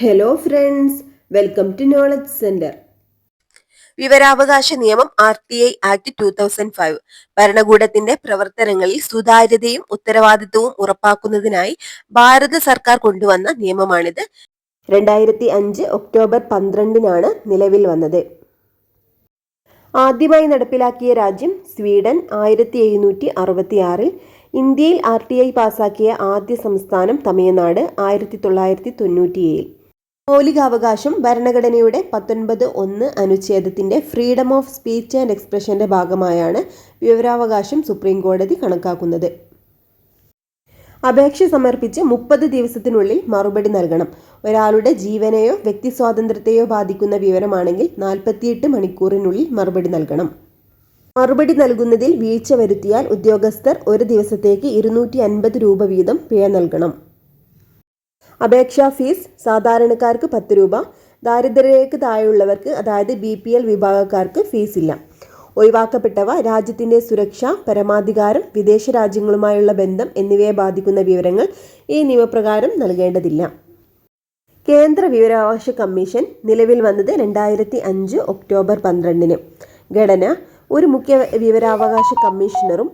Hello friends, welcome to knowledge centre. വിവരാവകാശ നിയമം RTI act 2005 ഭരണകൂടത്തിന്റെ പ്രവർത്തനങ്ങളിൽ സുതാര്യതയും ഉത്തരവാദിത്വവും ഉറപ്പാക്കുന്നതിനായി ഭാരത സർക്കാർ കൊണ്ടുവന്ന നിയമമാണിത്. 2005 ഒക്ടോബർ 12 നിലവിൽ വന്നത്. ആദ്യമായി നടപ്പിലാക്കിയ രാജ്യം സ്വീഡൻ. 1766 ഇന്ത്യയിൽ RTI പാസാക്കിയ ആദ്യ സംസ്ഥാനം തമിഴ്നാട്. 1997 മൗലികാവകാശം ഭരണഘടനയുടെ 19(1) അനുച്ഛേദത്തിന്റെ ഫ്രീഡം ഓഫ് സ്പീച്ച് ആൻഡ് എക്സ്പ്രഷന്റെ ഭാഗമായാണ് വിവരാവകാശം സുപ്രീം കോടതി കണക്കാക്കുന്നത്. അപേക്ഷ സമർപ്പിച്ച് 30 ദിവസത്തിനുള്ളിൽ മറുപടി നൽകണം. ഒരാളുടെ ജീവനെയോ വ്യക്തി സ്വാതന്ത്ര്യത്തെയോ ബാധിക്കുന്ന വിവരമാണെങ്കിൽ 48 മണിക്കൂറിനുള്ളിൽ മറുപടി നൽകണം. മറുപടി നൽകുന്നതിൽ വീഴ്ച വരുത്തിയാൽ ഉദ്യോഗസ്ഥർ ഒരു ദിവസത്തേക്ക് 250 രൂപ വീതം പിഴ നൽകണം. അപേക്ഷാ ഫീസ് സാധാരണക്കാർക്ക് 10 രൂപ, ദാരിദ്ര്യരേഖയ്ക്ക് താഴെയുള്ളവർക്ക് അതായത് BPL വിഭാഗക്കാർക്ക് ഫീസ് ഇല്ല. ഒഴിവാക്കപ്പെട്ടവ രാജ്യത്തിന്റെ സുരക്ഷ, പരമാധികാരം, വിദേശ രാജ്യങ്ങളുമായുള്ള ബന്ധം എന്നിവയെ ബാധിക്കുന്ന വിവരങ്ങൾ ഈ നിയമപ്രകാരം നൽകേണ്ടതില്ല. കേന്ദ്ര വിവരാവകാശ കമ്മീഷൻ നിലവിൽ വന്നത് 2005 ഒക്ടോബർ 12. ഘടന: ഒരു മുഖ്യ വിവരാവകാശ കമ്മീഷണറും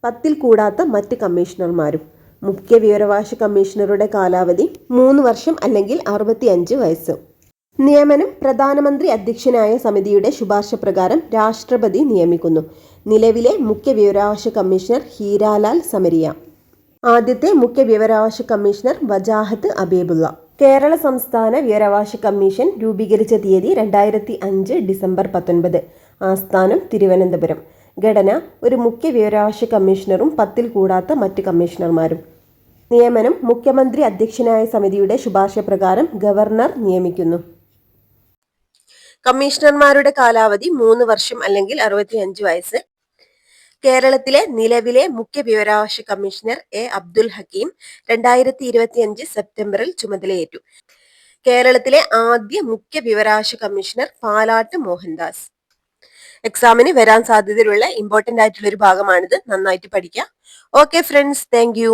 10 കൂടാത്ത മറ്റ് കമ്മീഷണർമാരും. മുഖ്യ വിവരാവകാശ കമ്മീഷണറുടെ കാലാവധി 3 വർഷം അല്ലെങ്കിൽ 65 വയസ്സ്. നിയമനം പ്രധാനമന്ത്രി അധ്യക്ഷനായ സമിതിയുടെ ശുപാർശ പ്രകാരം രാഷ്ട്രപതി നിയമിക്കുന്നു. നിലവിലെ മുഖ്യ വിവരാവകാശ കമ്മീഷണർ ഹീരാലാൽ സമരിയ. ആദ്യത്തെ മുഖ്യ വിവരാവകാശ കമ്മീഷണർ വജാഹത്ത് അബീബുള്ള. കേരള സംസ്ഥാന വിവരാവകാശ കമ്മീഷൻ രൂപീകരിച്ച തീയതി 2005 ഡിസംബർ 19. ആസ്ഥാനം തിരുവനന്തപുരം. ഘടന: ഒരു മുഖ്യ വിവരാവകാശ കമ്മീഷണറും 10 കൂടാത്ത മറ്റ് കമ്മീഷണർമാരും. നിയമനം മുഖ്യമന്ത്രി അധ്യക്ഷനായ സമിതിയുടെ ശുപാർശ പ്രകാരം ഗവർണർ നിയമിക്കുന്നു. കമ്മീഷണർമാരുടെ കാലാവധി 3 വർഷം അല്ലെങ്കിൽ 65 വയസ്സ്. കേരളത്തിലെ നിലവിലെ മുഖ്യ വിവരാവകാശ കമ്മീഷണർ അബ്ദുൽ ഹക്കീം 2025 സെപ്റ്റംബറിൽ ചുമതലയേറ്റു. കേരളത്തിലെ ആദ്യ മുഖ്യ വിവരാവകാശ കമ്മീഷണർ പാലാട്ട് മോഹൻദാസ്. എക്സാമിന് വരാൻ സാധ്യതയുള്ള ഇമ്പോർട്ടന്റ് ആയിട്ടുള്ള ഒരു ഭാഗമാണിത്. നന്നായിട്ട് പഠിക്കാം. Okay friends, thank you.